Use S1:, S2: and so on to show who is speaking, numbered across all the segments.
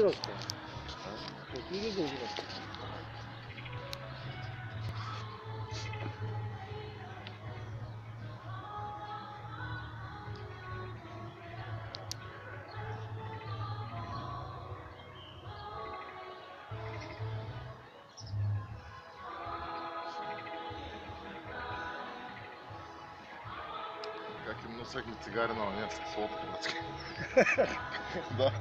S1: 갔어? 뛰기도 어디 갔어?
S2: Как им носехме цигари на немска сладка. Да.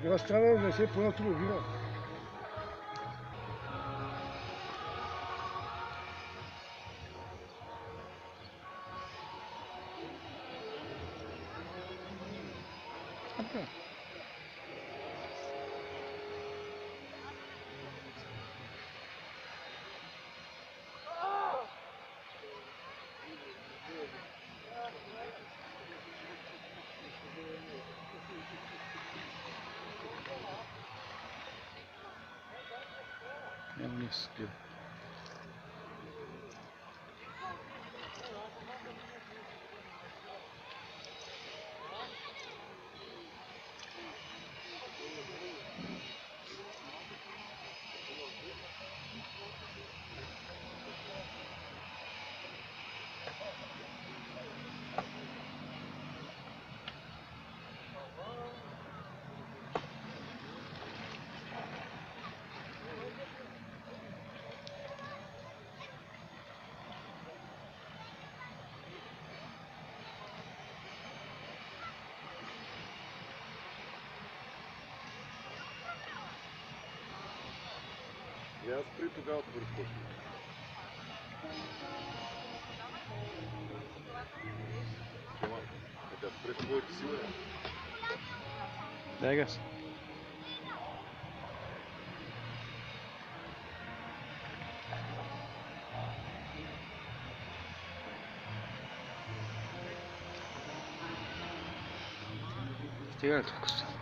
S1: От една страна не се по-натурно вина.
S3: Немножко.
S2: И аз при тогава отворих почти. Ема, тя спре твоите сила.
S3: Дай газ. Стига ли толкова?